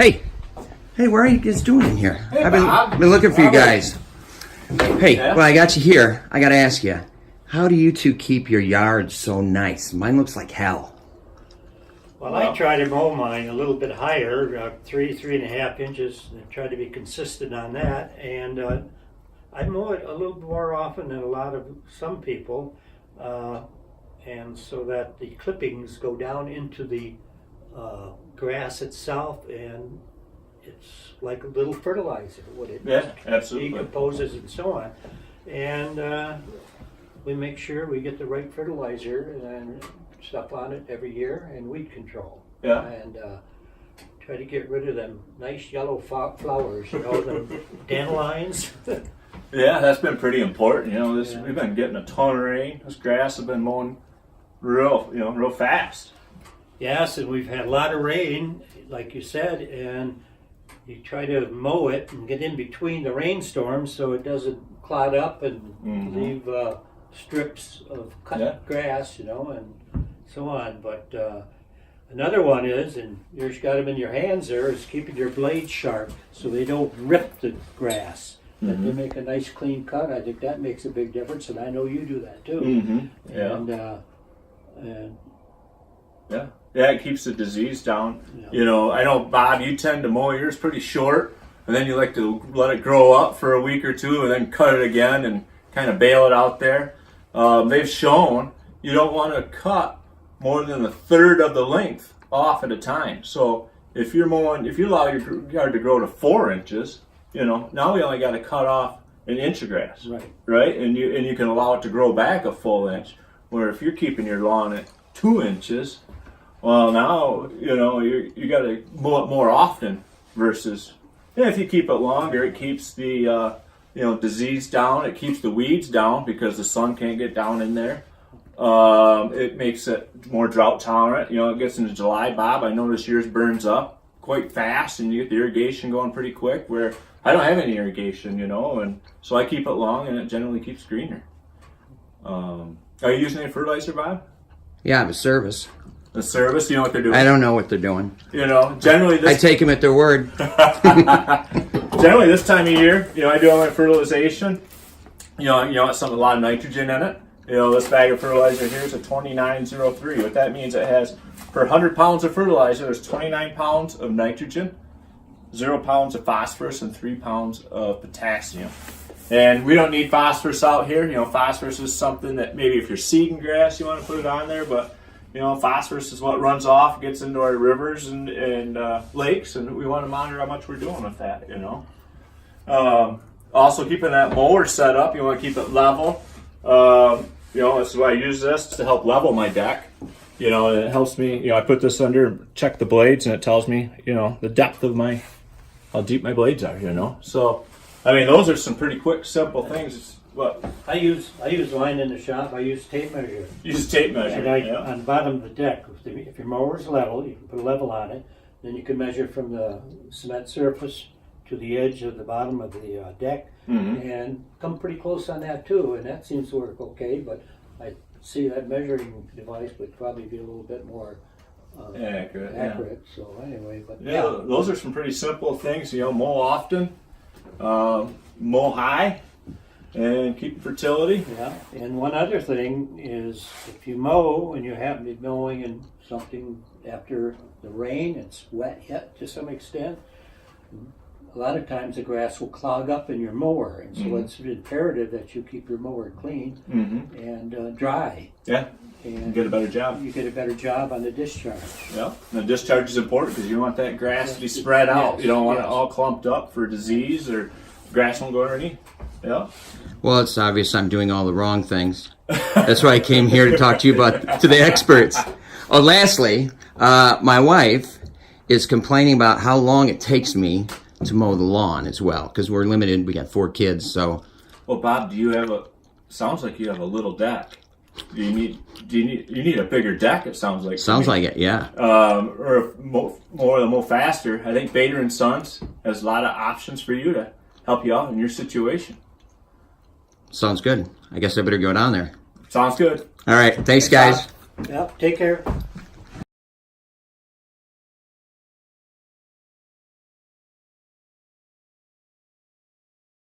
Hey, where are you guys doing in here? Hey, I've Bob. been looking for you guys. Hey, Yeah? well, I got you here. I got to ask you, how do you two keep your yard so nice? Mine looks like hell. Well, I try to mow mine a little bit higher, 3.5 inches, and try to be consistent on that. And I mow it a little more often than some people, and so that the clippings go down into the grass itself, and it's like a little fertilizer. What it absolutely. decomposes and so on. And we make sure we get the right fertilizer and stuff on it every year, and weed control. Yeah. And try to get rid of them nice yellow flowers, them dandelions. Yeah, that's been pretty important. We've been getting a ton of rain. This grass has been mowing real fast. Yes, and we've had a lot of rain, like you said, and you try to mow it and get in between the rainstorms so it doesn't clod up and leave strips of cut grass, and so on. But another one is, and you've got them in your hands there, is keeping your blades sharp so they don't rip the grass. That they make a nice clean cut. I think that makes a big difference, and I know you do that too. Yeah. And Yeah, it keeps the disease down. Yeah. I know, Bob, you tend to mow yours pretty short, and then you like to let it grow up for a week or two and then cut it again and kind of bail it out there. They've shown you don't want to cut more than a third of the length off at a time. So if you allow your yard to grow to 4 inches, now we only got to cut off an inch of grass, right? And you can allow it to grow back a full inch. Where if you're keeping your lawn at 2 inches, well, now you got to mow it more often. Versus if you keep it longer, it keeps the disease down. It keeps the weeds down because the sun can't get down in there. It makes it more drought tolerant. It gets into July, Bob. I notice yours burns up quite fast, and you get the irrigation going pretty quick. Where I don't have any irrigation, and so I keep it long, and it generally keeps greener. Are you using any fertilizer, Bob? Yeah, I have a service. The service, you know what they're doing? I don't know what they're doing. Generally I take them at their word. Generally this time of year, I do all my fertilization. It's a lot of nitrogen in it. This bag of fertilizer here is a 2903. What that means, it has, per 100 pounds of fertilizer, there's 29 pounds of nitrogen, 0 pounds of phosphorus, and 3 pounds of potassium. And we don't need phosphorus out here. Phosphorus is something that maybe if you're seeding grass, you want to put it on there, but phosphorus is what runs off, gets into our rivers and lakes, and we want to monitor how much we're doing with that, Also, keeping that mower set up, you want to keep it level. That's why I use this to help level my deck. It helps me, I put this under, check the blades, and it tells me, the depth of how deep my blades are, So, those are some pretty quick, simple things. What? I use mine in the shop. I use tape measure. Use a tape measure. And on the bottom of the deck, if your mower's level, you can put a level on it. Then you can measure from the cement surface to the edge of the bottom of the deck, and come pretty close on that too. And that seems to work okay. But I see that measuring device would probably be a little bit more accurate. Yeah. So anyway, but those are some pretty simple things. Mow often, mow high, and keep fertility. Yeah, and one other thing is if you mow and you happen to be mowing in something after the rain, it's wet yet to some extent, a lot of times the grass will clog up in your mower, and so it's imperative that you keep your mower clean and dry. Yeah, and get a better job. You get a better job on the discharge. Yeah, and the discharge is important because you want that grass to be spread out. You don't want it all clumped up for disease or grass won't go underneath. Yeah. Well, it's obvious I'm doing all the wrong things. That's why I came here to talk to you to the experts. Oh, lastly, my wife is complaining about how long it takes me to mow the lawn as well, because we're limited. We got 4 kids, so. Well, Bob, sounds like you have a little deck. You need a bigger deck, it sounds like. Sounds like it, yeah. Or more faster. I think Bader and Sons has a lot of options for you to help you out in your situation. Sounds good. I guess I better go down there. Sounds good. All right. Thanks, guys. Yep, take care.